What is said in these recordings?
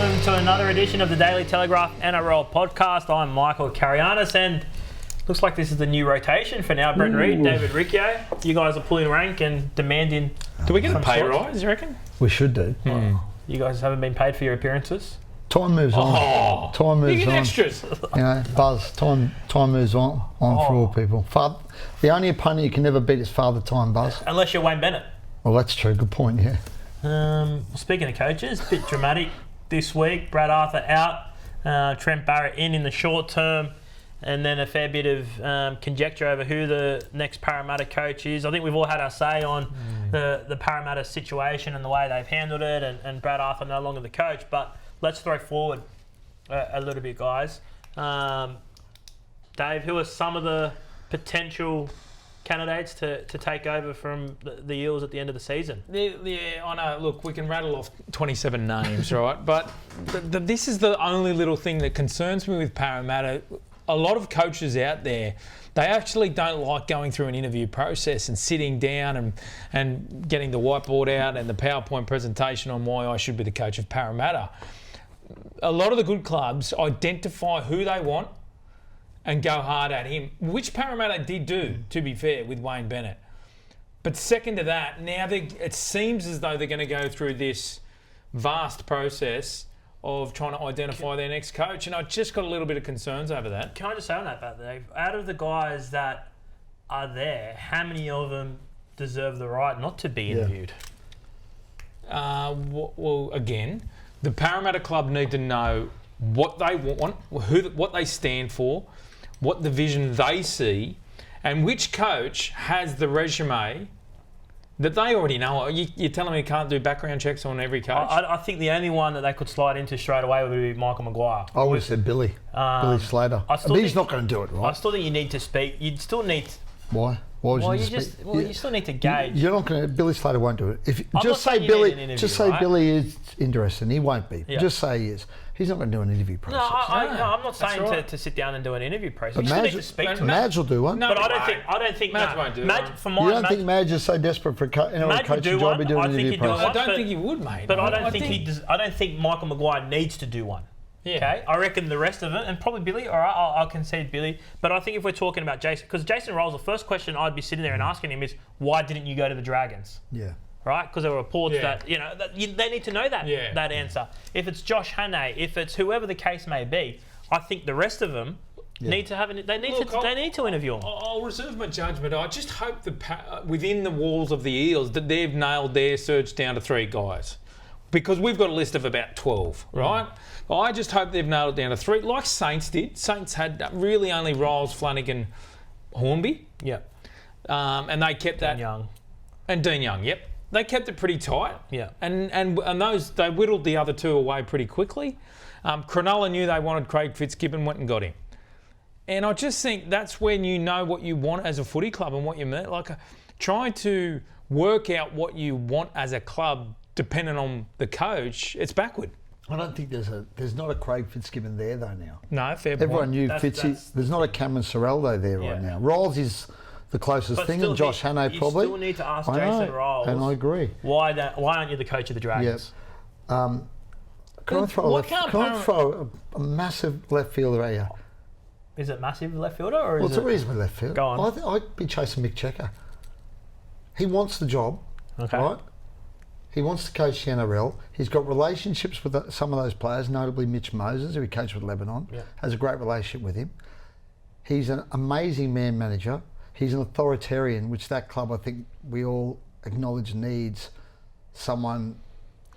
welcome to another edition of the Daily Telegraph NRL podcast. I'm Michael Carayannis, and looks like this is the new rotation for now. Brent Reed, David Riccio. You guys are pulling rank and demanding. Do we get a pay rise, you reckon? We should do. You guys haven't been paid for your appearances? Time moves on. Time moves you get on. extras. You know, Buzz, time moves on for all people. The only opponent you can never beat is Father Time, Buzz. Unless you're Wayne Bennett. Well, that's true. Good point, yeah. Speaking of coaches, a bit dramatic this week. Brad Arthur out, Trent Barrett in the short term, and then a fair bit of conjecture over who the next Parramatta coach is. I think we've all had our say on the Parramatta situation and the way they've handled it, and Brad Arthur no longer the coach. But let's throw forward a little bit, guys. Dave, who are some of the potential candidates to take over from the Eels at the end of the season? Yeah, I know. Look, we can rattle off 27 names, right? But this is the only little thing that concerns me with Parramatta. A lot of coaches out there, they actually don't like going through an interview process and sitting down and getting the whiteboard out and the PowerPoint presentation on why I should be the coach of Parramatta. A lot of the good clubs identify who they want and go hard at him, which Parramatta did do, to be fair, with Wayne Bennett. But second to that, now it seems as though they're going to go through this vast process of trying to identify their next coach, and I just got a little bit of concerns over that. Can I just say on that, Dave? Out of the guys that are there, how many of them deserve the right not to be interviewed? Well, again, the Parramatta club need to know what they want, what they stand for, what the vision they see, and which coach has the resume that they already know. You're telling me you can't do background checks on every coach? I think the only one that they could slide into straight away would be Michael Maguire. I would have said Billy Slater. But he's not going to do it, right? I still think you need to speak. You'd still need... Why? You still need to gauge. You're not going to. Billy Slater won't do it. Just say Billy is interested. He won't be. Yeah. Just say he is. He's not going to do an interview process. No, I'm not saying to sit down and do an interview process. But you still need to speak to him. Madge will do one. No, but I don't think Madge won't do one. You don't think Madge is so desperate for a coaching job? He'd do an interview process. I don't think he would, mate. But I don't think Michael Maguire needs to do one. Yeah. Okay, I reckon the rest of it, and probably Billy, all right, I'll concede Billy, but I think if we're talking about Jason, because Jason Rolls, the first question I'd be sitting there and asking him is, why didn't you go to the Dragons? Yeah. Right? Because there were reports that, they need to know that answer. If it's Josh Hannay, if it's whoever the case may be, I think the rest of them need to have they need to interview him. I'll reserve my judgment. I just hope within the walls of the Eels that they've nailed their search down to 3 guys. Because we've got a list of about 12, right? I just hope they've nailed it down to 3, like Saints did. Saints had really only Riles, Flanagan, Hornby. Yeah. And they kept that. Dean Young, yep. They kept it pretty tight. Yeah. And those, they whittled the other 2 away pretty quickly. Cronulla knew they wanted Craig Fitzgibbon, went and got him. And I just think that's when you know what you want as a footy club and what you mean. Like, trying to work out what you want as a club depending on the coach, it's backward. I don't think there's not a Craig Fitzgibbon there though now. No, fair point. Everyone knew Fitzy. There's not a Cameron Sorrell there right now. Rolls is the closest thing, and Josh Hannay probably. You still need to ask Jason Rolls. And I agree. Why aren't you the coach of the Dragons? Yeah. Can I throw a massive left fielder at you? Is it massive left fielder or is it's a reasonable left field. Go on. I'd be chasing Mick Checker. He wants the job, right? He wants to coach the NRL. He's got relationships with some of those players, notably Mitch Moses, who he coached with Lebanon, has a great relationship with him. He's an amazing man manager. He's an authoritarian, which that club, I think we all acknowledge, needs someone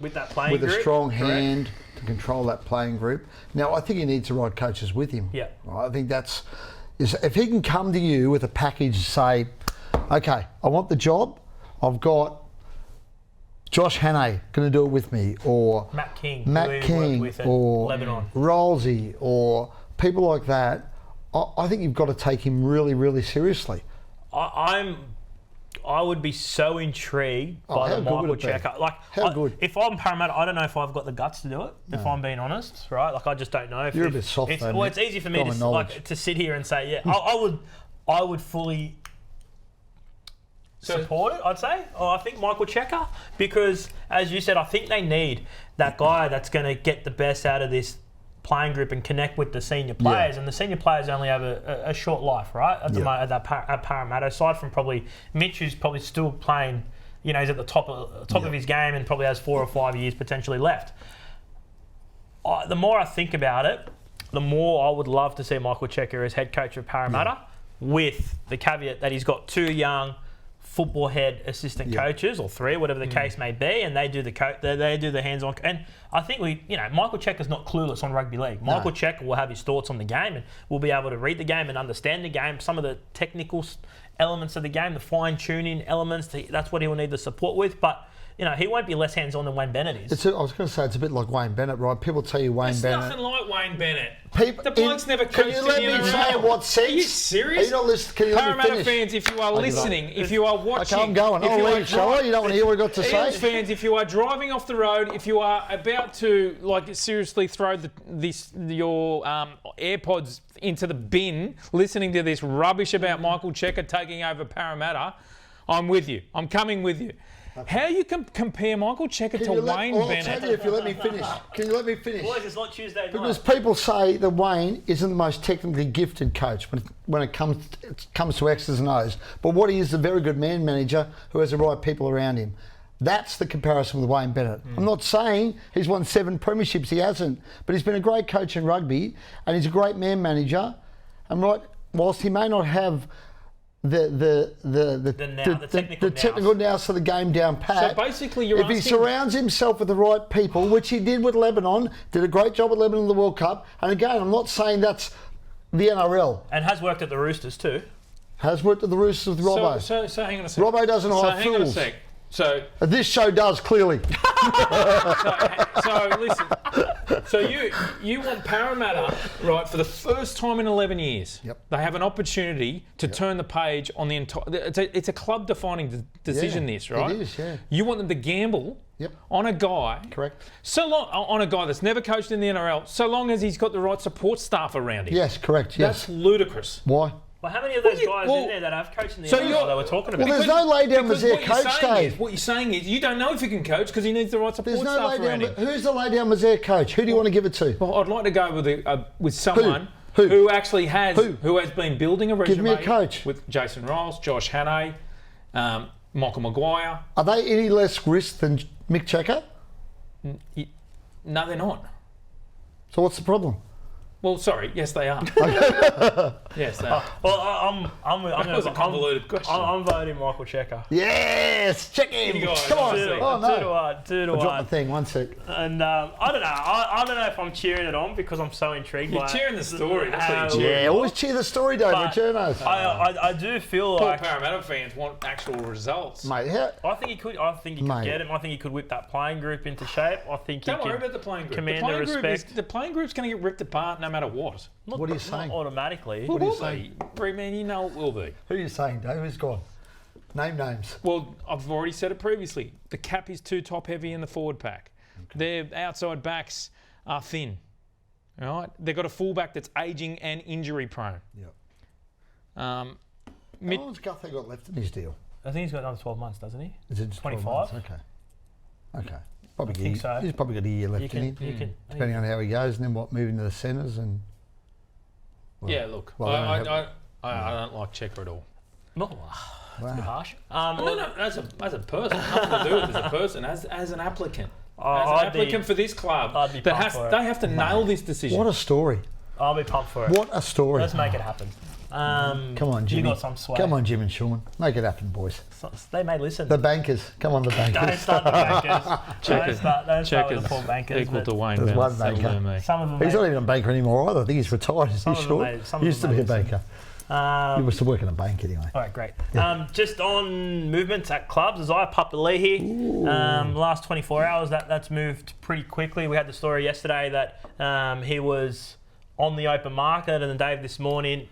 with a strong hand to control that playing group. Now, I think he needs the right coaches with him. Yeah. I think if he can come to you with a package, say, okay, I want the job, I've got Josh Hannay going to do it with me, or Matt King or Lebanon, Rolsey, or people like that. I think you've got to take him really, really seriously. I would be so intrigued by the Michael Checker. If I'm Parramatta, I don't know if I've got the guts to do it. No. If I'm being honest, right? Like, I just don't know. You're a bit soft. It's easy for me to sit here and say, I would fully support it, I'd say. Or I think Michael Checker, because, as you said, I think they need that guy that's going to get the best out of this playing group and connect with the senior players. And the senior players only have a short life, right? At the moment, at Parramatta, aside from probably Mitch, who's probably still playing. He's at the top of his game and probably has 4 or 5 years potentially left. The more I think about it, the more I would love to see Michael Checker as head coach of Parramatta, with the caveat that he's got 2 young football head assistant coaches, or 3, whatever the case may be, and they do the hands-on. And I think Michael Checker's not clueless on rugby league. Michael Checker will have his thoughts on the game and will be able to read the game and understand the game, some of the technical elements of the game, the fine-tuning elements. That's what he will need the support with, but he won't be less hands-on than Wayne Bennett is. I was going to say it's a bit like Wayne Bennett, right? People tell you Wayne Bennett. It's nothing like Wayne Bennett. The bloke's never coached in the NRL. Can you let me say in what sense? Are you serious? Are you not listening? Can you let me Parramatta finish? fans, if you are listening, if you are watching... Okay, I'm going. I'll leave, shall I? You don't want to hear what I've got to say? Eagles fans, if you are driving off the road, if you are about to seriously throw your AirPods into the bin, listening to this rubbish about Michael Checker taking over Parramatta, I'm with you. I'm coming with you. How you can compare Michael Checker to Wayne Bennett? I'll tell you if you let me finish. Can you let me finish? Boys, it's not Tuesday night. Because people say that Wayne isn't the most technically gifted coach when it comes to X's and O's. But what he is a very good man manager who has the right people around him. That's the comparison with Wayne Bennett. I'm not saying he's won 7 premierships, he hasn't. But he's been a great coach in rugby and he's a great man manager. And whilst he may not have the technical nous for the game down pat. So basically, if he surrounds himself with the right people, which he did with Lebanon, did a great job with Lebanon in the World Cup. And again, I'm not saying that's the NRL. And has worked at the Roosters too. Has worked at the Roosters with Robbo. So hang on a second. Robbo doesn't hire fools. Hang on a sec. So this show does, clearly. so listen. So you want Parramatta, right, for the first time in 11 years. Yep. They have an opportunity to turn the page on the entire... It's a club-defining decision, this, right? It is, yeah. You want them to gamble on a guy... Correct. So long, on a guy that's never coached in the NRL, so long as he's got the right support staff around him. Yes, correct, yes. That's ludicrous. Why? Well, how many of those guys in there that have coached in the NRL that we're talking about? Well, there's no lay down Mazaire coach, Dave. What you're saying is you don't know if he can coach because he needs the right support staff around him. Who's the lay down Mazaire coach? Who do you want to give it to? Well, I'd like to go with someone who actually has who has been building a resume. Give me a coach. With Jason Riles, Josh Hannay, Michael Maguire. Are they any less risk than Mick Checker? No, they're not. So what's the problem? Well, sorry. Yes, they are. Yes, they are. Well, I'm That was a convoluted question. I'm voting Michael Checker. Yes, check him. Come on. 2-1. Drop the thing. 1 sec. And I don't know. I don't know if I'm cheering it on because I'm so intrigued. You're cheering the story. That's what you're cheering. Yeah, always cheer the story, Dave. Returnos. I do feel Poor like Parramatta fans want actual results. Mate, I think he could. I think he could get him. I think he could whip that playing group into shape. I think he Don't worry could about the playing group. command the respect. The playing group's going to get ripped apart no matter what. What are you saying? Not automatically. What are you saying? Man, you know it will be. Who are you saying, Dave? Who's gone? Name names. Well, I've already said it previously. The cap is too top heavy in the forward pack. Okay. Their outside backs are thin. All right? They've got a fullback that's ageing and injury prone. Yep. How long's Guthrie got left in his deal? I think he's got another 12 months, doesn't he? Is it 25? Okay. Probably I think so. He's probably got a year left in him. Depending on how he goes, and then moving to the centres and. Well, yeah, look, I don't like Checker at all. That's a bit harsh. No, as a person, nothing to do with as a person, as an applicant. As an applicant for this club, they have to nail this decision. What a story. I'll be pumped for it. What a story. Let's make it happen. Come on, Jimmy. You got some swag. Come on, Jim and Sean. Make it happen, boys. They may listen. The bankers. Come on, the bankers. Don't start the bankers. Don't start with the poor bankers. Equal to Wayne. There's one banker. Some of them He's not even a banker anymore either. I think he's retired. Is he sure? He used to be a banker. He was to work in a bank anyway. All right, great. Yeah. Just on movements at clubs, Isaiah Papali'i, last 24 hours, that's moved pretty quickly. We had the story yesterday that he was on the open market, and then Dave this morning,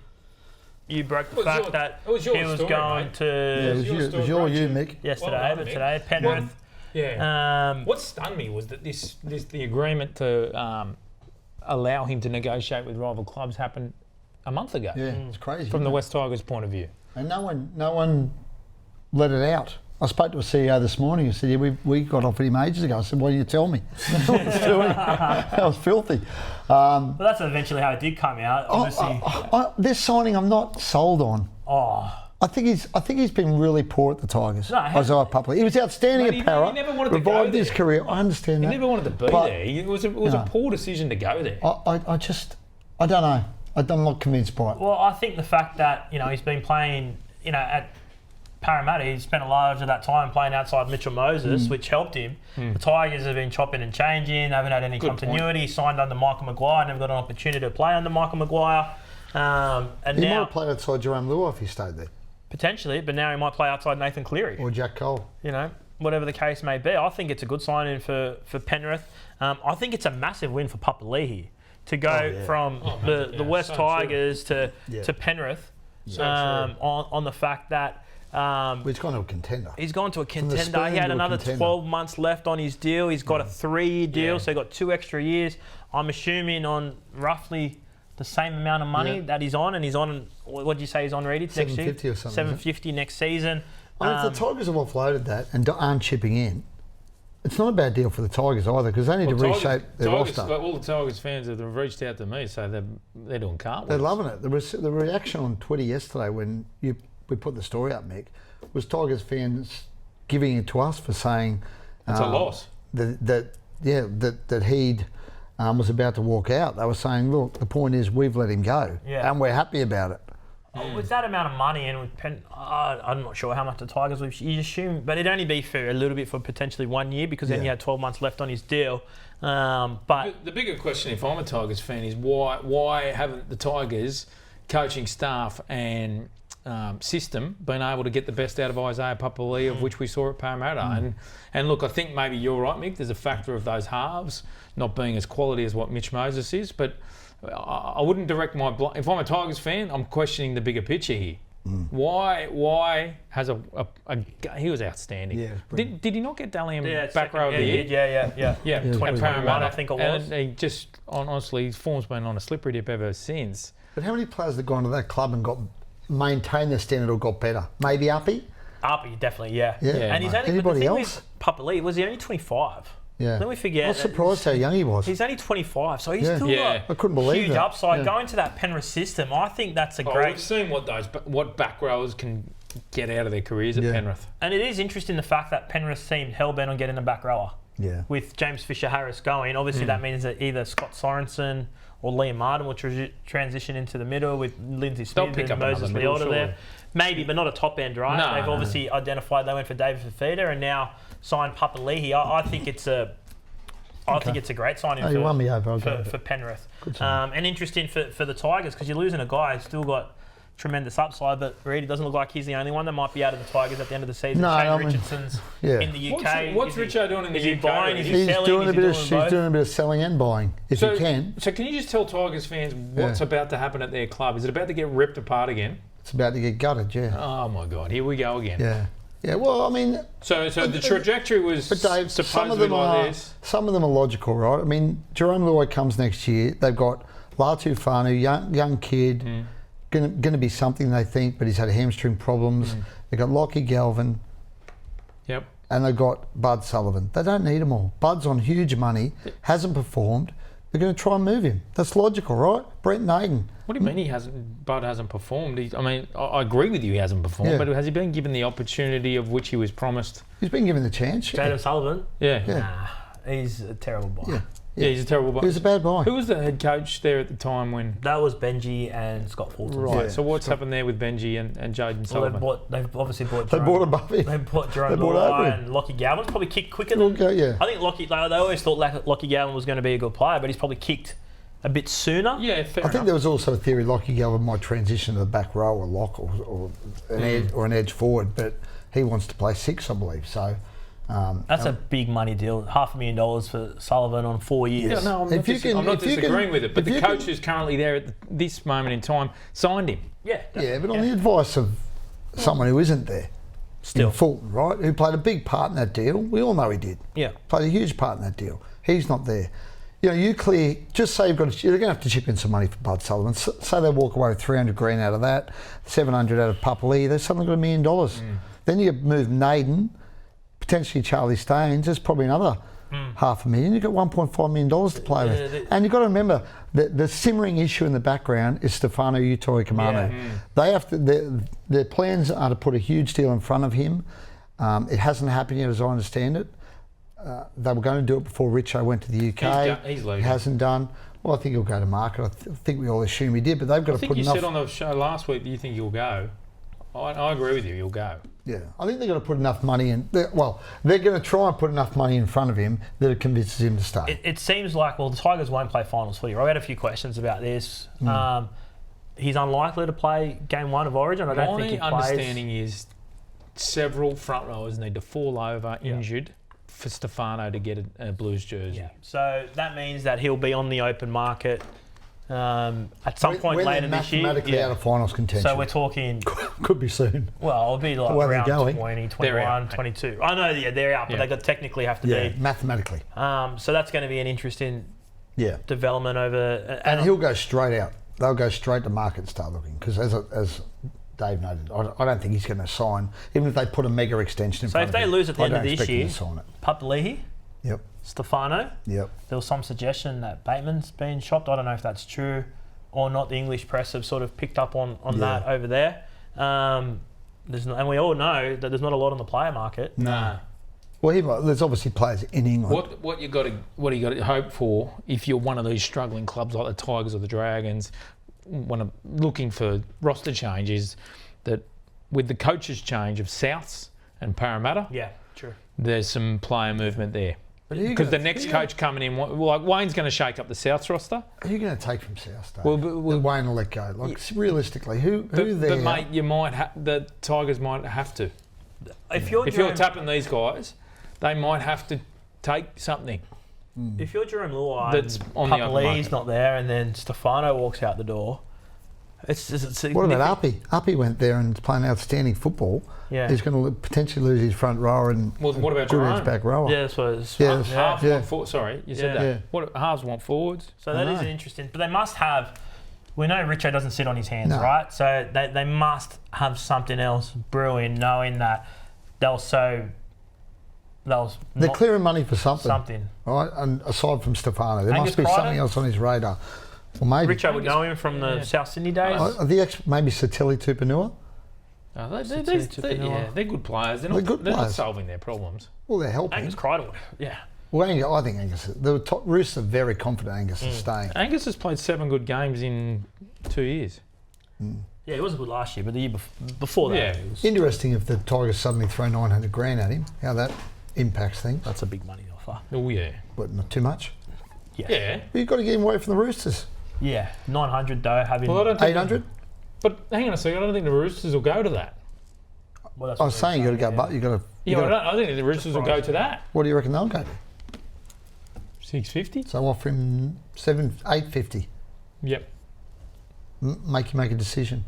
you broke the fact that he was going to... Yeah, it was you, Mick. Yesterday, but today, Penrith. What stunned me was that the agreement to allow him to negotiate with rival clubs happened a month ago. Yeah, it's crazy. From the West Tigers' point of view. And no one let it out. I spoke to a CEO this morning who said, yeah, we got offered him ages ago. I said, why didn't you tell me? What was doing? That was filthy. Well, that's eventually how it did come out. Obviously, this signing I'm not sold on. oh, I think he's been really poor at the Tigers. No, Isaiah Papali'i. He was outstanding But at he Para. never wanted to go Revived his there. career. I understand He that. never wanted to be But- there. It was a poor decision to go there. I don't know. I'm not convinced by it. well, I think the fact that he's been playing, at Parramatta, he spent a large of that time playing outside Mitchell Moses, which helped him. The Tigers have been chopping and changing, haven't had any continuity. He signed under Michael Maguire, never got an opportunity to play under Michael Maguire. And He might now, have played outside Jerome Luai if he stayed there. potentially, but now he might play outside Nathan Cleary. Or Jack Cole. Whatever the case may be. I think it's a good signing for Penrith. I think it's a massive win for Papali'i to go from the West so Tigers to Penrith So on the fact that He's gone to a contender. he's gone to a the contender. Spurs He had to a another contender. 12 months left on his deal. He's got a 3-year deal, so he got 2 extra years. I'm assuming on roughly the same amount of money that he's on, and he's on, what did you say he's on, Reedy, next year? 750 or something, isn't it? 750 next season. And if the Tigers have offloaded that and aren't chipping in, it's not a bad deal for the Tigers either because they need to reshape their roster. All the Tigers fans have reached out to me, so they're doing cartwheels. They're loving it. The reaction on Twitter yesterday when we put the story up, Mick, was Tigers fans giving it to us for saying It's a loss. that he'd was about to walk out. They were saying, look, the point is we've let him go and we're happy about it. With that amount of money and with I'm not sure how much the Tigers would you assume, but it'd only be for a little bit for potentially 1 year because then he had 12 months left on his deal. But The bigger question, if I'm a Tigers fan, is why haven't the Tigers coaching staff and system been able to get the best out of Isaiah Papali'i, of which we saw at Parramatta? And look, I think maybe you're right, Mick. There's a factor of those halves not being as quality as what Mitch Moses is, but I wouldn't direct my if I'm a Tigers fan, I'm questioning the bigger picture here. Why has he was outstanding. Yeah, did he not get Dalian back row of the year? Yeah, 21, I think it was. And he just, honestly, his form's been on a slippery dip ever since. But how many players have gone to that club and maintained their standard or got better? Maybe Uppy? Uppy, definitely, yeah. Yeah, And anybody else? Papali'i, was he only 25? Yeah. Then we forget. I was surprised how young he was. He's only 25, so he's still I couldn't got believe huge that. upside. Yeah. Going to that Penrith system, I think that's a great... We've seen what back rowers can get out of their careers at Penrith. And it is interesting the fact that Penrith seemed hell-bent on getting a back rower. Yeah. With James Fisher-Harris going. Obviously, that means that either Scott Sorensen or Liam Martin will transition into the middle with Lindsay Smith pick and up Moses another middle, Leota there. Maybe, but not a top end, right? No, They've obviously identified they went for David Fafita and now signed Papali'i. I think it's a great signing you won me over. I'll go with for Penrith. Good sign. And interesting for the Tigers because you're losing a guy who's still got tremendous upside, but Reedy doesn't look like he's the only one that might be out of the Tigers at the end of the season. No, Shane I mean, Richardson's yeah. in the UK. What's Riccio doing in the is he UK? buying? Is he He's selling? doing Is a he bit of doing he's both? doing a bit of selling and buying if he can. So can you just tell Tigers fans what's about to happen at their club? Is it about to get ripped apart again? It's about to get gutted, yeah. Oh my God, here we go again. Yeah. Yeah, well, I mean... So the trajectory was But Dave, supposedly like this. Some of them are logical, right? I mean, Jerome Luai comes next year. They've got Latu Fanu, young kid, going to be something they think, but he's had hamstring problems. They've got Lockie Galvin. Yep. And they've got Bud Sullivan. They don't need them all. Bud's on huge money, hasn't performed. They're going to try and move him. That's logical, right? Brent Naden. What do you mean Bud hasn't performed? I agree with you, he hasn't performed, but has he been given the opportunity of which he was promised? He's been given the chance. Jaden Sullivan? Yeah. Nah, he's a terrible buy. Yeah, he's a terrible buy. He was a bad buy. Who was the head coach there at the time when... That was Benji and Scott Fulton. Right, Yeah. so what's happened there with Benji and Jaden Well, Sullivan? they've obviously bought They Jerome. bought him up here. They bought Jerome They bought over Luai him. and Lockie Galvin's probably kicked quicker than... Yeah. I think they always thought Lockie Galvin was going to be a good player, but he's probably kicked a bit sooner. Yeah, fair I think enough. there was also a theory Lockie Galvin might transition to the back row or lock or an edge forward, but he wants to play 6, I believe. So That's a big money deal. $500,000 for Sullivan on 4 years. Yeah, no, I'm not disagreeing with it, but the coach who's currently there at this moment in time signed him. Yeah. but on the advice of someone who isn't there, Still. in Fulton, right, who played a big part in that deal. We all know he did. Yeah. Played a huge part in that deal. He's not there. you clear. Just say you're going to have to chip in some money for Bud Sullivan. Say they walk away with 300 grand out of that, 700 out of Papali'i. They've suddenly got $1 million. Then you move Naden, potentially Charlie Staines. There's probably another $500,000. You've got $1.5 million to play with. And you've got to remember that the simmering issue in the background is Stefano Utoikamanu. They have to. Their plans are to put a huge deal in front of him. It hasn't happened yet, as I understand it. They were going to do it before Riccio went to the UK. He's He hasn't done. Well, I think he'll go to market. I think we all assume he did, but they've got to put enough. I think you said on the show last week that you think he'll go. I agree with you. He'll go. Yeah, I think they've got to put enough money in. They're going to try and put enough money in front of him that it convinces him to stay. It seems like, the Tigers won't play finals footy. I had a few questions about this. He's unlikely to play game 1 of Origin. I don't think he plays. My understanding is several front rowers need to fall over injured for Stefano to get a Blues jersey. Yeah. So that means that he'll be on the open market at some point later this year. Mathematically out of finals contention. So we're talking... Could be soon. Well, it'll be like around 20, 21, 22. I know, they're out, but they technically have to be. Mathematically. So that's going to be an interesting development over... And he'll go straight out. They'll go straight to market and start looking. Because as Dave noted, I don't think he's going to sign, even if they put a mega extension in front of him. So if they lose at the end of this year, Papali'i, yep. Stefano, yep. There was some suggestion that Bateman's been shopped. I don't know if that's true or not. The English press have sort of picked up on that over there. And we all know that there's not a lot on the player market. No. Well, there's obviously players in England. What you got to hope for if you're one of these struggling clubs like the Tigers or the Dragons, looking for roster changes, that with the coaches change of Souths and Parramatta, true. There's some player movement there. Because the next coach coming in, like Wayne's going to shake up the Souths roster. Who are you going to take from South? Well, Wayne will let go. Like realistically, who there? But mate, the Tigers might have to. If you're tapping these guys, they might have to take something. If you're Jerome Luai and Papali'i's not there, and then Stefano walks out the door, it's what about Uppy? Uppy went there and is playing outstanding football. Yeah. He's going to potentially lose his front rower and what about Jerome? Back rower. Yeah, that's what it's... Halves want forwards. Sorry, you said that. Yeah. What halves want forwards? So that is an interesting... But they must have... We know Riccio doesn't sit on his hands, right? So they must have something else brewing, knowing that they're clearing money for something. Right? And aside from Stefano, there must be something else on his radar. Well, maybe. Riccio would know him from the South Sydney days. Maybe Satili Tupanua. They're good players. They're not solving their problems. Well, they're helping. Angus Crichton, yeah. Well, I think Angus... The Roosters are very confident Angus is staying. Angus has played 7 good games in 2 years. Yeah, he wasn't good last year, but the year before that... Yeah. Interesting if the Tigers suddenly throw 900 grand at him, how that impacts things. That's a big money offer. Oh, yeah. But not too much? Yeah. Well, you've got to get him away from the Roosters. Yeah, 900 though, having... 800? But hang on a second, I don't think the Roosters will go to that. Well, I was saying you got to go. I think the Roosters will go to that. What do you reckon they'll go to? 650. So offer him 850. Yep. Make a decision.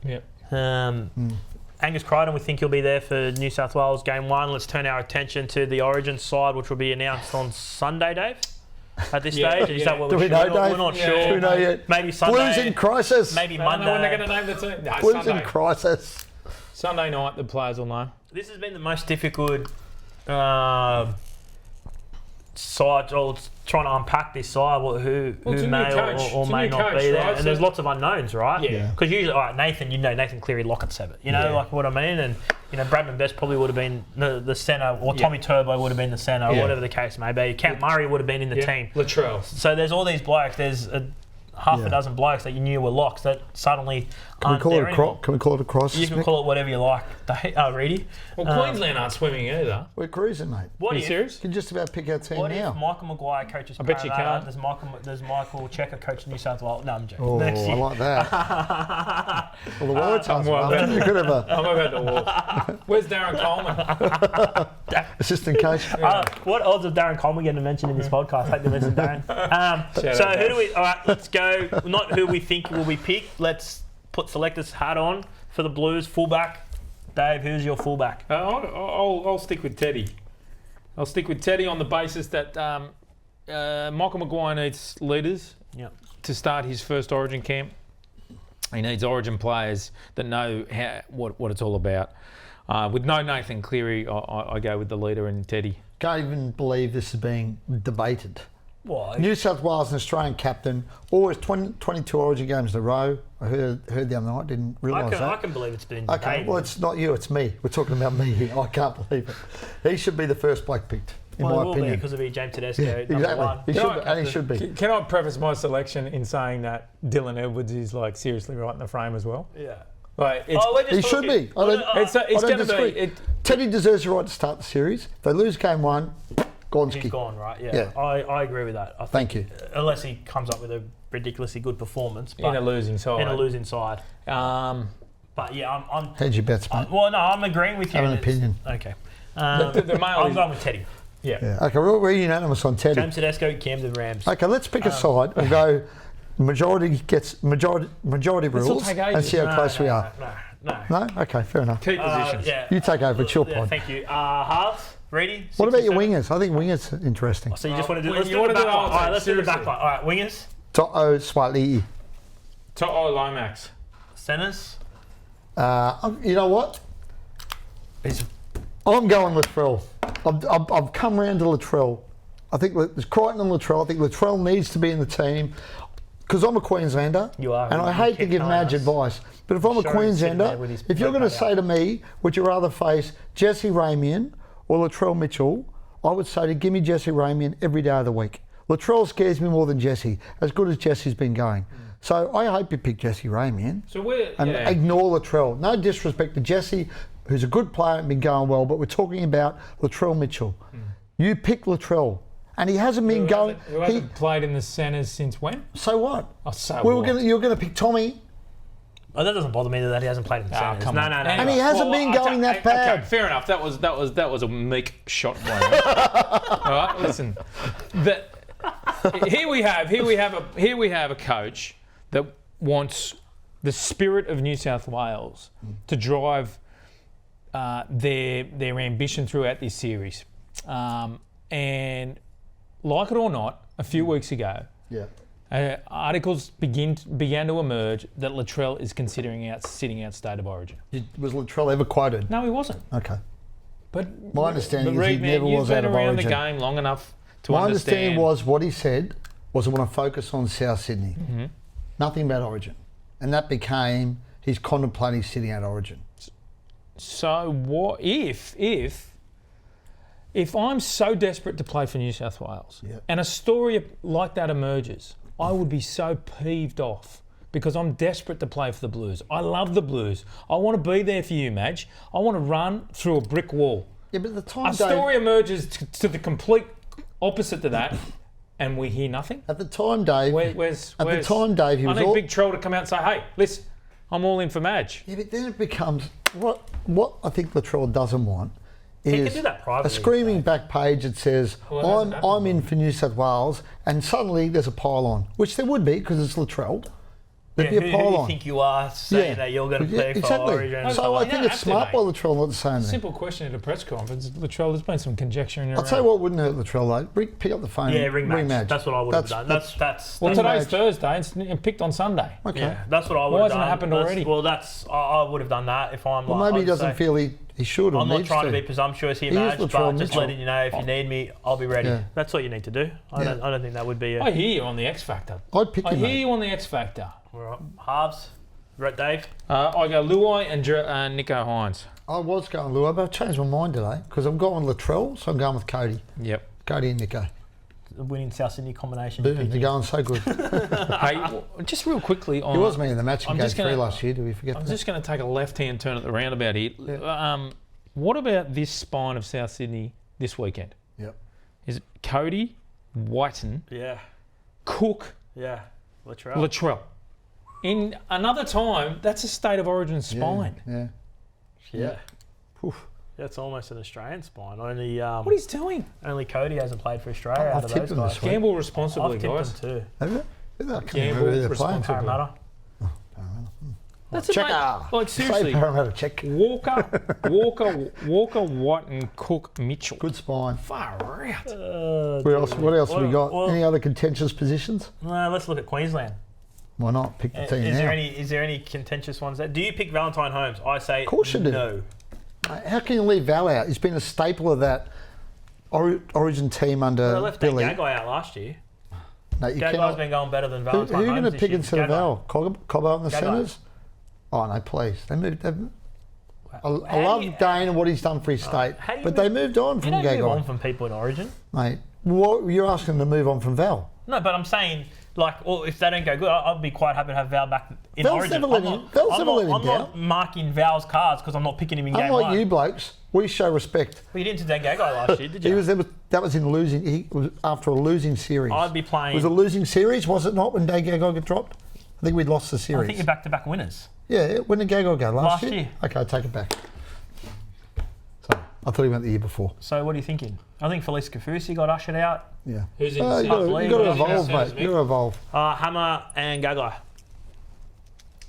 Yep. Angus Crichton, we think he'll be there for New South Wales game 1. Let's turn our attention to the Origin side, which will be announced on Sunday, Dave. At this stage, is that what we're know, Dave? We're not sure. Do we know yet? Maybe Sunday. Blues in crisis. Maybe Monday. When they're going to name the team? No, Blues Sunday. in crisis. Sunday night, the players will know. This has been the most difficult side, or trying to unpack this side, who may or may not be there. Right? And there's lots of unknowns, right? Yeah. Because usually, Nathan Cleary, Lockett, Sevitt. Like what I mean? And, Bradman Best probably would have been the centre, or Tommy Turbo would have been the centre, or whatever the case may be. Cam Murray would have been in the team. Latrell. So there's all these blokes. There's half a dozen blokes that you knew were locks that suddenly Can we call it a crisis? You can call it whatever you like. Reedy. Well, Queensland aren't swimming either. We're cruising, mate. Are you serious? You can just about pick our team what now. If Michael Maguire coaches I bet you can't. There's Michael Checker coaching New South Wales. No, I'm joking. Oh, I like that. Well, the Warriors you could have I'm about to walk. Where's Darren Coleman? Assistant coach. What odds of Darren Coleman getting mentioned in this podcast? I hope you mentioned Darren. So who do we... All right, let's go. Not who we think will be picked. Let's put selector's hat on for the Blues. Fullback. Dave, who's your fullback? I'll stick with Teddy. I'll stick with Teddy on the basis that Michael Maguire needs leaders to start his first Origin camp. He needs Origin players that know what it's all about. With no Nathan Cleary, I go with the leader in Teddy. Can't even believe this is being debated. Why? New South Wales, an Australian captain, always 22 Origin games in a row. I heard the other night, didn't realise that. I can believe it's been debated. Okay, well, it's not you, it's me. We're talking about me here. I can't believe it. He should be the first bloke picked, in my it will opinion. be because of James Tedesco, Yeah, number one. Exactly. He should be. Can I preface my selection in saying that Dylan Edwards is like seriously right in the frame as well? Yeah. Like He should be. I don't disagree. be. Teddy deserves the right to start the series. If they lose game one, Gonski. He's gone, right? Yeah. I agree with that. Thank you. Unless he comes up with a ridiculously good performance. In a losing side. But yeah, I'm Hedge your bets, mate. well, no, I'm agreeing with you. Have an opinion. Okay. The male I'm is- going with Teddy. Yeah. Okay, we're unanimous on Teddy. James Tedesco, Camden Rams. Okay, let's pick a side. We'll go majority rules take and see how close we are. No. No? Okay, fair enough. Key positions. Yeah. You take over, it's your Yeah, pod. thank you. Halves, Reedy. What about your wingers? I think wingers are interesting. So you just want to do? Well, Let's you do the wanna do back the line. whole All right, thing, let's do the back seriously. line. All right, wingers, To'o Swali'i. To'o Lomax. centers. You know what? I'm going Latrell. I've come round to Latrell. I think there's Crichton and Latrell. I think Latrell needs to be in the team because I'm a Queenslander. You are. And I hate to give Madge advice, but if I'm a Sure, he's sitting there Queenslander, with his if you're going to notepad say to me, would you rather face Jesse Ramian or Latrell Mitchell, I would say to give me Jesse Ramian every day of the week. Latrell scares me more than Jesse, as good as Jesse's been going. So I hope you pick Jesse Ramian So we're and ignore Latrell. No disrespect to Jesse, who's a good player and been going well, but we're talking about Latrell Mitchell. You pick Latrell, and he hasn't been going. Who hasn't played in the centres since when? So what? Oh, so We what? you're going to pick Tommy, Oh, that doesn't bother me that he hasn't played in the centers. come No. on. and he hasn't been going that bad. Okay, fair enough. That was a meek shot. All right, listen. Here we have a coach that wants the spirit of New South Wales to drive their ambition throughout this series. And like it or not, a few weeks ago, articles began to emerge that Latrell is considering sitting out State of Origin. Was Latrell ever quoted? No, he wasn't. Okay. But My understanding is he Reed, man, never was you've out been of around Origin. the game long enough to My understand. understanding was what he said was I want to focus on South Sydney. Nothing about Origin. And that became he's contemplating sitting out Origin. So what if I'm so desperate to play for New South Wales and a story like that emerges, I would be so peeved off because I'm desperate to play for the Blues. I love the Blues. I want to be there for you, Madge. I want to run through a brick wall. Yeah, but at the time, A story emerges to the complete opposite to that, and we hear nothing. At the time, Dave. The time, Dave, he was I need all. Big Troll to come out and say, "Hey, listen, I'm all in for Madge." Yeah, but then it becomes what I think Latrell doesn't want He is can do that privately. a screaming back page that says Well, it hasn't I'm in for New South Wales, and suddenly there's a pile on, which there would be because it's Latrell. There'd Yeah, be a who pile do you on. think you are saying that you're going to play for exactly. Origin? So I You think don't it's have to, smart by mate. Latrell not to say anything. Simple question at a press conference. Latrell, there's been some conjecture in your I'll tell you what wouldn't hurt Latrell though. Pick up the phone. Yeah, and ring match. Madge. That's what I would have done. That's Well, Ring today's Madge. Thursday and picked on Sunday. Okay. yeah, that's what I would Why have hasn't done. it happened That's- already? Well, I would have done that if I'm Well, like. maybe he I'd doesn't say, feel he should or I'm not needs trying to to. be presumptuous here, He is Madge, Latrell but just Mitchell. letting you know if you need me, I'll be ready. Yeah. That's what you need to do. I don't think that would be. I hear you on the X Factor. I'd pick I him. hear mate. you on the X Factor. All right. Halves. Right, Dave. I go Luai and Nico Hines. I was going Lua, but I've changed my mind today because I'm going Latrell, so I'm going with Cody. Yep. Cody and Nico. The winning South Sydney combination. Boom, they're going so good. Hey, just real quickly on. He was me in the match in I'm game just 3 gonna- last year. Do we forget I'm that? just going to take a left-hand turn at the roundabout here. What about this spine of South Sydney this weekend? Yep. Is it Cody, Whiten, Yeah. Cook, Yeah. Latrell. Latrell? In another time, that's a State of Origin spine. Yeah. Yeah. Oof. That's almost an Australian spine. Only What he's doing? only Cody hasn't played for Australia I've out of tipped those him guys. this week. Gamble responsibly, I've tipped guys. them too. Have you? I can't Gamble remember who they're playing. responsibly. Parramatta. That's Checker. like seriously. Say Parramatta check. Walker, White, and Cook Mitchell. Good spine. Far out. What else have we got? well- Any other contentious positions? No, let's look at Queensland. Why not? Pick the team Is now. there any contentious ones there? Do you pick Valentine Holmes? I say Of course you do. no. How can you leave Val out? He's been a staple of that Origin team under They left that Billy. Gagai out last year. No, you Gagai's cannot. been going better than Who Valentine are you Holmes going to this pick year. instead of Gagai. Val? Cobbo in the Gagai. centres? Oh no, please. They moved. I How love do you- Dane and what he's done for his state, how do you but they moved on You from don't move on Gagai, from people in Origin. mate. What you're asking them to move on from Val? No, but I'm saying, like, well, if they don't go good, I'd be quite happy to have Val back in Val's Origin. never let him- Val's never let him I'm not marking Val's cards because I'm not picking him in game Unlike one. you blokes, we show respect. Well, you didn't do Gagai last year, did He you? was there. That was in losing. He was after a losing series. I'd be playing. It was a losing series, was it not? When Gagai got dropped, I think we'd lost the I series. think you're back-to-back winners. Yeah, when did Gagai go? Last Last year. Okay, I take it back. Sorry, I thought he went the year before. So what are you thinking? I think Felice Kafusi got ushered out. Yeah. Who's in You got Papali'i, to yeah, evolve, yeah, mate. You got to evolve. Hammer and Gagai.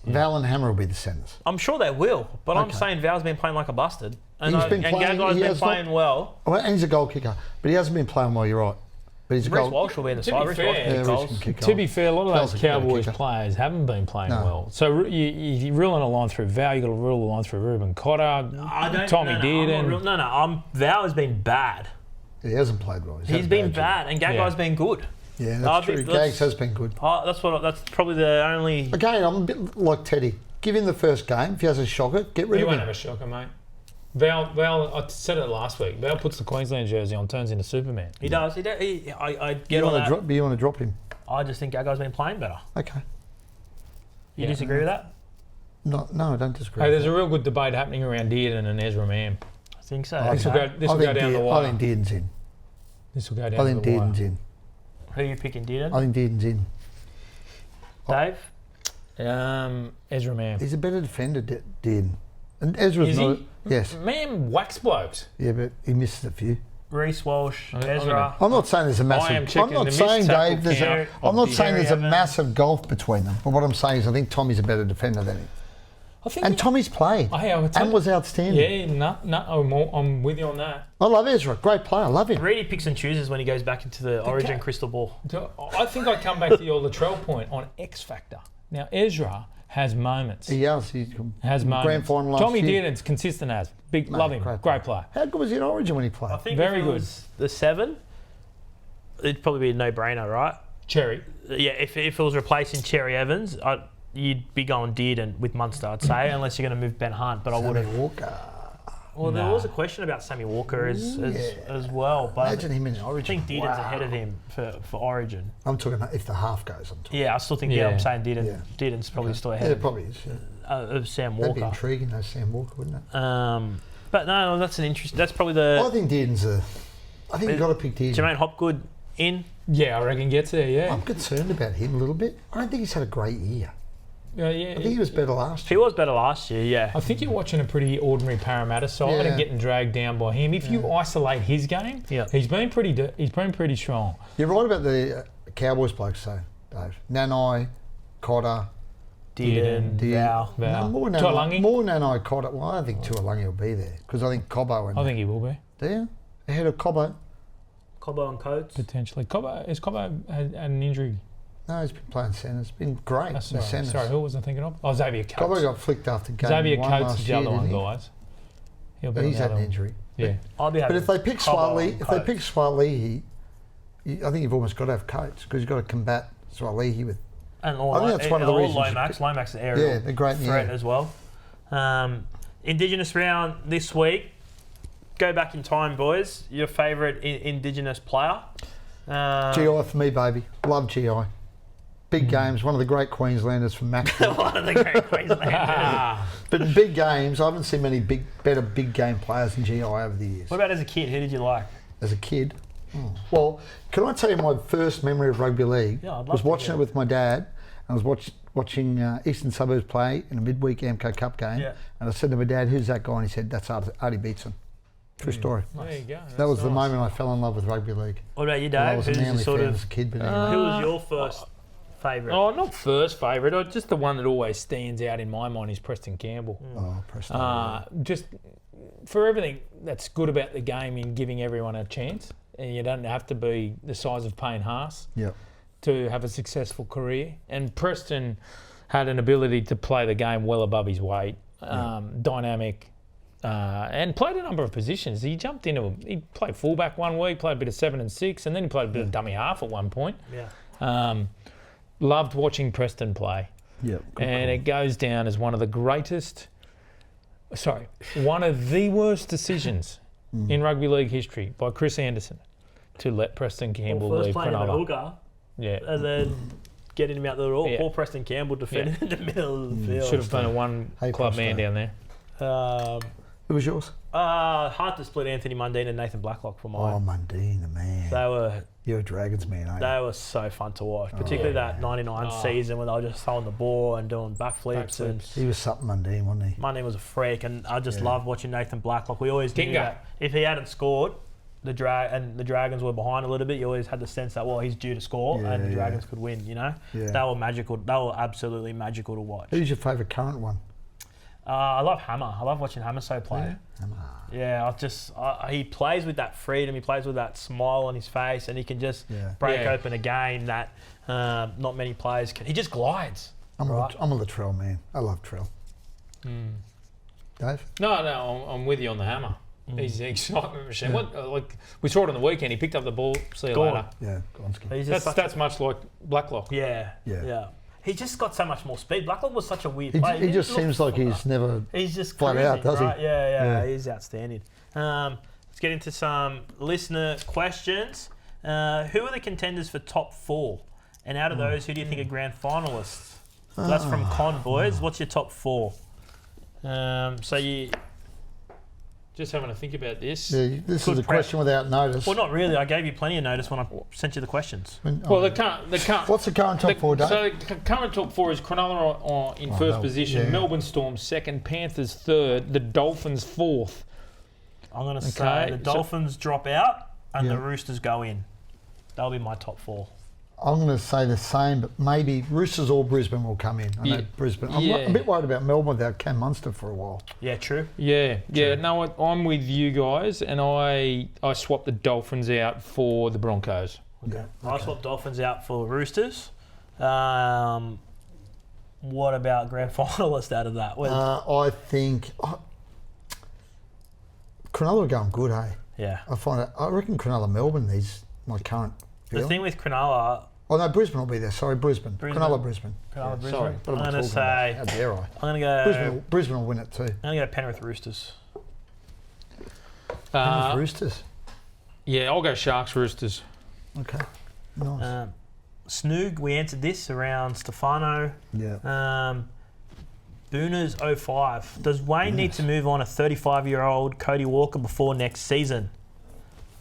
Val and Hammer will be the centres. I'm sure they will, but I'm Okay. saying Val's been playing like a bastard. And, He's been playing- Gagai's he been has not- playing well. Well, and he's a goal kicker, but he hasn't been playing well. You're right. But he's a Reece goal. Walsh will be in the To side. be Reece fair- Walsh will Yeah, kick Reece goals. can kick To goals. be fair, a lot of Val's those a better Cowboys kicker. players haven't been playing No. well. So you're ruling a line through Val, you've got to rule a line through Ruben Cotter, Tommy Dearden. Val has been bad. He hasn't played well. He's had been a job. bad, and Gagai's been good. Yeah, I that's think true. that's- Gags has been good. That's probably the only. Again, I'm a bit like Teddy. Give him the first game. If he has a shocker, get rid He of won't him. have a shocker, mate. Val, I said it last week. Val puts the Queensland jersey on, turns into Superman. He does. I get You all want that. to drop? You want to drop him? I just think Gagai's been playing better. Okay. You Yeah. disagree with that? No, I don't disagree. Hey, with there's a real good debate happening around Dearden and Ezra Mam. I think so. that. This will Okay. go down the I wire. think Dearden's in. This will go I down think the wire. Dearden's in. Who are you picking, Dearden? I think Dearden's in. Dave? Ezra Mam. He's a better defender, Dearden. And Ezra's Is not. he? Yes. Mam whacks blokes. Yeah, but he misses a few. Reece Walsh, I'm Ezra. I'm not saying there's a am massive. checking I'm the not missed saying, tackle Dave. There's count a. I'm of not the saying there's a Evans. massive gulf between them. But what I'm saying is, I think Tommy's a better defender than him. I think. And Tommy's played I would and was outstanding. Yeah, I'm with you on that. I love Ezra. Great player. I love him. Reedy picks and chooses when he goes back into the Origin crystal ball. I think I come back to your Latrell point on X Factor. Now, Ezra has moments. He has. He's Has moments. grand final last Tommy year. Dearden's consistent as. Big, love him. Great player. How good was he in Origin when he played? I think Very if it good. was the 7, it'd probably be a no-brainer, right? Cherry. Yeah, if it was replacing Cherry Evans, you'd be going Dearden with Munster, I'd say, unless you're going to move Ben Hunt. But I Sammy wouldn't. Walker. Well, there Nah. was a question about Sammy Walker as well, but Imagine him in I Origin. think Dearden's ahead of him for Origin. I'm talking about if the half goes. I'm talking. Yeah, I still think. Yeah. I'm saying Dearden. Yeah. Dearden's probably still Yeah, ahead it probably is. Yeah. of Sam That'd be Walker. intriguing, though, Sam Walker, wouldn't it? But no, that's an interest. That's probably the I think Dearden's a. I think you've got to pick Dearden. Jermaine Hopgood in. Yeah, I reckon gets there, yeah. I'm concerned about him a little bit. I don't think he's had a great year. Yeah, I think he was better last He year. was better last year. Yeah. I think you're watching a pretty ordinary Parramatta side Yeah. and getting dragged down by him. If you isolate his game, Yeah. he's been pretty strong. You're right about the Cowboys blokes, though, Dave. Nanai, Cotter, Dearden, Val. Val. No, more Tuolangi? Nanai, Cotter. Well, I don't think Tuolangi will be there because I think Cobbo and I think he will be, there ahead of Cobbo. Cobbo and Coates. potentially. Cobbo had an injury? No, he's been playing centres. Been great in the Sorry, centres. who was I thinking of? Oh, Xavier Cobbo Coates. got flicked after game Xavier one Coates last is the year, other one, didn't he? guys. He'll be But on he's the had an other injury. Yeah. I'll be But if they pick Cobbo Swaley, and if they Coates. pick Swaley, I think you've almost got to have Coates because you've got to combat Swaley with. And I think that's one of the reasons you Lomax. pick- Lomax is aerial Yeah, they're great in the threat air. as well. Indigenous round this week. Go back in time, boys. Your favourite Indigenous player? GI for me, baby. Love GI. Big games. One of the great Queenslanders from Maxwell. One of the great Queenslanders. But in big games, I haven't seen many better big game players than GI over the years. What about as a kid? Who did you like? As a kid, well, can I tell you my first memory of rugby league? Yeah, I'd love was to watching hear it with my dad. I was watching Eastern Suburbs play in a midweek Amco Cup game, Yeah. and I said to my dad, "Who's that guy?" And he said, "That's Artie Beetson." True story. There you go. That was That's the nice. moment I fell in love with rugby league. What about you, Well, I Dave? was a Who's Manly the sort fan of? as a kid, but anyway. Who was your first Favourite? Oh, not first favourite. Just the one that always stands out in my mind is Preston Campbell. Oh, Preston. Just for everything that's good about the game in giving everyone a chance. And you don't have to be the size of Payne Haas Yep. to have a successful career. And Preston had an ability to play the game well above his weight, dynamic, and played a number of positions. He jumped into he played fullback one week, played a bit of 7 and 6, and then he played a bit of dummy half at one point. Yeah. Loved watching Preston play. Yep. And it goes down as one of the worst decisions in rugby league history by Chris Anderson to let Preston Campbell Well, first leave playing in the Cronulla. hooker, Yeah. and then getting him out the door. Yeah. Poor Preston Campbell defending in the middle of the field. Should have been a one Hey, club Preston. man down there. Who was yours? Hard to split Anthony Mundine and Nathan Blacklock for mine. Oh, Mundine, the man. They were You're a Dragons man, aren't you? They were so fun to watch, particularly that 99 season when they were just throwing the ball and doing backflips. And He was something Mundine, wasn't he? Monday was a freak, and I just loved watching Nathan Blacklock. We always knew Kinga. that if he hadn't scored, the Dragons were behind a little bit. You always had the sense that he's due to score, and the Yeah. Dragons could win. You know, Yeah. they were magical. They were absolutely magical to watch. Who's your favourite current one? I love Hammer. I love watching Hammer so play. Yeah, he plays with that freedom. He plays with that smile on his face, and he can just break open a game that not many players can. He just glides. I'm a Latrell man. I love Trell. Dave? No, I'm with you on the Hammer. He's an excitement machine. Like we saw it on the weekend. He picked up the ball. See you later. Yeah, Gonski. He's just That's much like Blacklock. yeah. He just got so much more speed. Blacklock was such a weird player. He just seems like he's never He's just flat crazy, out, does he? right? Yeah, Yeah. he's outstanding. Let's get into some listener questions. Who are the contenders for top 4? And out of those, who do you think are grand finalists? So that's from Con Boys. What's your top 4? So you... Just having to think about this. Yeah, this Good is a prep. question without notice. Well, not really. I gave you plenty of notice when I sent you the questions. Well, the current. What's the current top 4, Dave? So the current top 4 is Cronulla in first position, yeah. Melbourne Storm second, Panthers third, the Dolphins fourth. I'm going to say the Dolphins drop out and Yeah. the Roosters go in. That'll be my top 4. I'm going to say the same, but maybe Roosters or Brisbane will come in. I know Brisbane. I'm a bit worried about Melbourne without Cam Munster for a while. Yeah, true. Yeah. No, I'm with you guys, and I swapped the Dolphins out for the Broncos. Okay. I swapped Dolphins out for Roosters. What about grand finalist out of that? I think Cronulla are going good, hey? Yeah. I reckon Cronulla Melbourne is my current feeling. The thing with Cronulla... Oh, no, Brisbane will be there. Sorry, Brisbane. Cronulla Brisbane. Brisbane. Sorry, what am I I'm going to talking about? say... How dare I? I'm going to go... Brisbane will win it too. I'm going to go Penrith Roosters. Penrith Roosters. Yeah, I'll go Sharks Roosters. Okay. Nice. Snoog, we answered this around Stefano. Yeah. Booners 05. Does Wayne need to move on a 35-year-old Cody Walker before next season?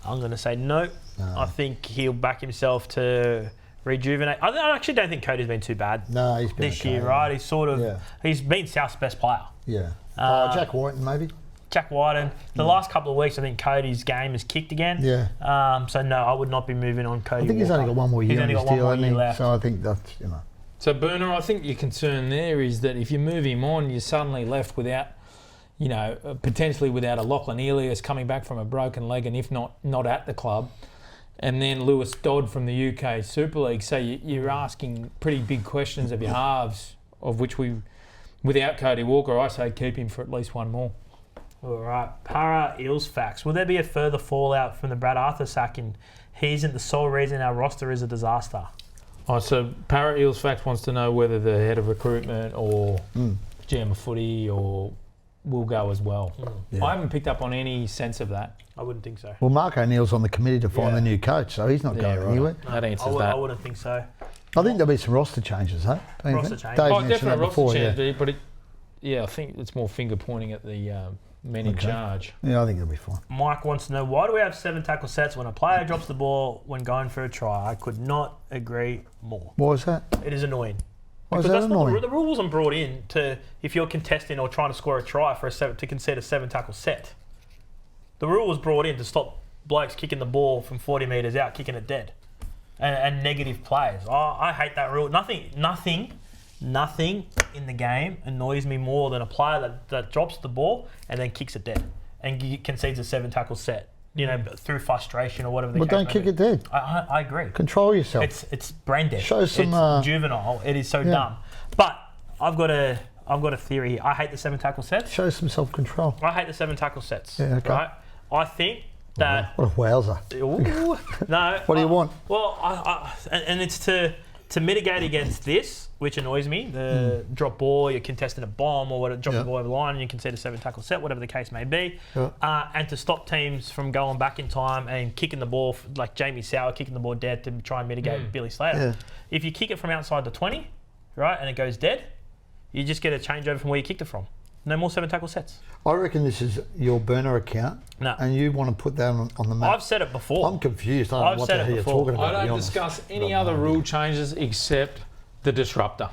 I'm going to say no. I think he'll back himself to rejuvenate. I actually don't think Cody's been too bad No, he's been this okay, year, yeah. right? He's sort of he's been South's best player. Yeah. Jack Whiten, maybe? Jack Whiten. The last couple of weeks, I think Cody's game has kicked again. Yeah. So no, I would not be moving on Cody. I think he's Walker. only got one more year on his deal, hasn't he? left. So I think that's, you know. So, Burner, I think your concern there is that if you move him on, you're suddenly left without, potentially without a Lachlan Elias coming back from a broken leg and if not at the club, and then Lewis Dodd from the UK Super League. So you're asking pretty big questions of your halves, of which without Cody Walker, I say keep him for at least one more. All right. Para Eels facts. Will there be a further fallout from the Brad Arthur sacking? He isn't the sole reason our roster is a disaster. Oh, so Para Eels Fact wants to know whether the head of recruitment or GM of footy or will go as well. Yeah. I haven't picked up on any sense of that. I wouldn't think so. Well, Mark O'Neill's on the committee to find the new coach, so he's not going anywhere. That answers I that. wouldn't think so. I think there'll be some roster changes, huh? Don't you Roster think? changes. Dave Oh, mentioned definitely that roster before, change, but I think it's more finger pointing at the men in charge. Yeah, I think it'll be fine. Mike wants to know, why do we have 7 tackle sets when a player drops the ball when going for a try? I could not agree more. Why is that? It is annoying. Why is Because that that's not annoying? the rule wasn't brought in to, if you're contesting or trying to score a try to concede a 7 tackle set. The rule was brought in to stop blokes kicking the ball from 40 metres out, kicking it dead. and negative plays. I hate that rule. Nothing in the game annoys me more than a player that drops the ball and then kicks it dead and concedes a 7-tackle set. You know, through frustration or whatever. But don't kick it dead. I agree. Control yourself. It's brain dead. Show some. It's juvenile. It is so dumb. But I've got a theory here. I hate the 7-tackle sets. Show some self-control. I hate the 7-tackle sets. Yeah, okay. Right? I think that. What a wowzer. Ooh, no. What do you want? Well, and it's to mitigate against this, which annoys me. The drop ball, you're contesting a bomb, or drop the ball over the line, and you concede a 7-tackle set, whatever the case may be. And to stop teams from going back in time and kicking the ball, like Jamie Sauer kicking the ball dead to try and mitigate Billy Slater. Yeah. If you kick it from outside the 20, right, and it goes dead, you just get a changeover from where you kicked it from. No more 7-tackle sets. I reckon this is your burner account, and you want to put that on the map. I've said it before. I'm confused. I don't know what the hell you're talking about. I don't discuss any other rule changes except the disruptor.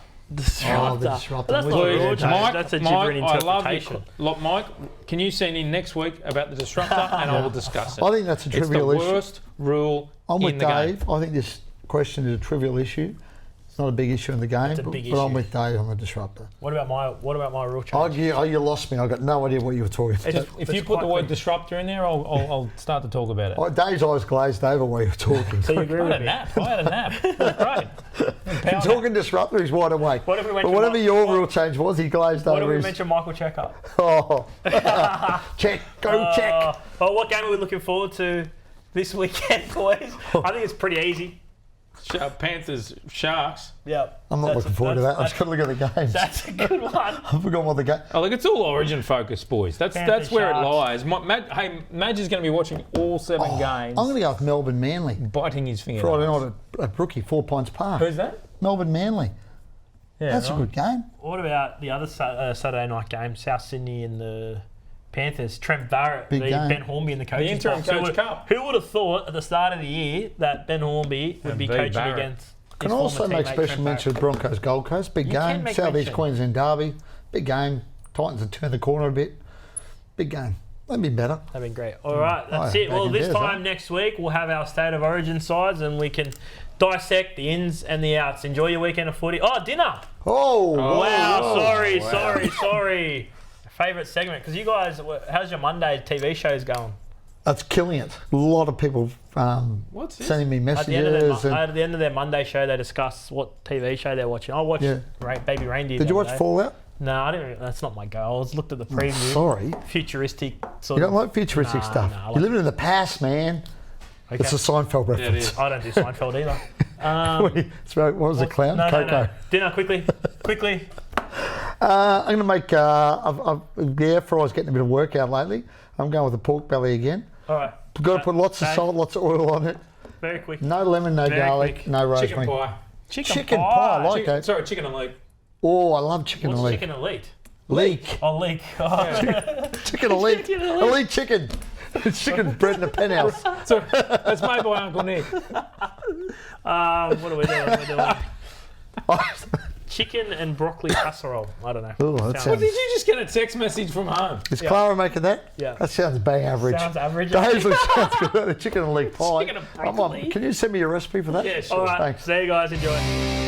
Oh, the disruptor. That's not a rule change. Mike, That's a gibbering interpretation. Look, Mike, can you send in next week about the disruptor and I will discuss it. I think that's a trivial issue. It's the worst rule I'm in with the Dave. game. I think this question is a trivial issue. It's not a big issue in the game, but I'm with Dave on the disruptor. What about my rule change? You lost me. I got no idea what you were talking about. If you put the word disruptor in there, I'll start to talk about it. Dave's eyes glazed over while you were talking. So you agree with me? I had a nap. It was great. You're talking disruptor, he's wide awake. What if we but whatever your rule change was, he glazed over. What if we mention Michael Checker? Oh, check, check. Well, what game are we looking forward to this weekend, boys? I think it's pretty easy. Panthers, Sharks. Yeah. I'm not looking forward to that. I've just got to look at the games. That's a good one. I forgot what the game. Oh, look, it's all Origin focused, boys. That's where Sharks. it lies. Madge is going to be watching all 7 games. I'm going to go with Melbourne Manly. Biting his finger. Friday night at Brookie, 4 Pines Park. Who's that? Melbourne Manly. Yeah, that's a good game. What about the other Saturday night game, South Sydney and the Panthers? Trent Barrett, Ben Hornby in the coaching interim coach cup. Who would have thought at the start of the year that Ben Hornby would be coaching against? Can also make special mention of Broncos Gold Coast. Big game. South East Queensland Derby. Big game. Titans have turned the corner a bit. Big game. That'd be better. That'd be great. All right, that's it. Well, this time next week we'll have our State of Origin sides and we can dissect the ins and the outs. Enjoy your weekend of footy. Oh, dinner. Oh. Wow. Sorry. Favourite segment. Because you guys, how's your Monday TV shows going? That's killing it. A lot of people sending me messages. At the end of their Monday show, they discuss what TV show they're watching. I watched Baby Reindeer. Did you watch Fallout? No, I didn't. That's not my goal. I was looked at the preview. Sorry. Futuristic sort of. You don't like futuristic stuff. You're living in the past, man. Okay. It's a Seinfeld reference. Yeah, I don't do Seinfeld either. What was the clown? No, Coco. No. Dinner, quickly. I'm going to make. The air fryer's getting a bit of workout lately. I'm going with the pork belly again. All right. Got to put lots of salt, lots of oil on it. Very quick. No lemon, no garlic, no rosemary. Chicken pie. Chicken pie. I like that. Sorry, chicken and leek. Oh, I love chicken and leek. Chicken and leek? Leek. Oh, leek. Oh. Chicken and leek. Elite chicken. It's chicken bred in a penthouse. So that's made by Uncle Nick. What are we doing? Chicken and broccoli casserole. I don't know. Ooh, Did you just get a text message from home? Is Clara making that? Yeah. That sounds bang average. Sounds average. That usually sounds good. The chicken and leek pie. Chicken and broccoli. Can you send me a recipe for that? Yeah, sure. All right. Thanks. See you guys. Enjoy.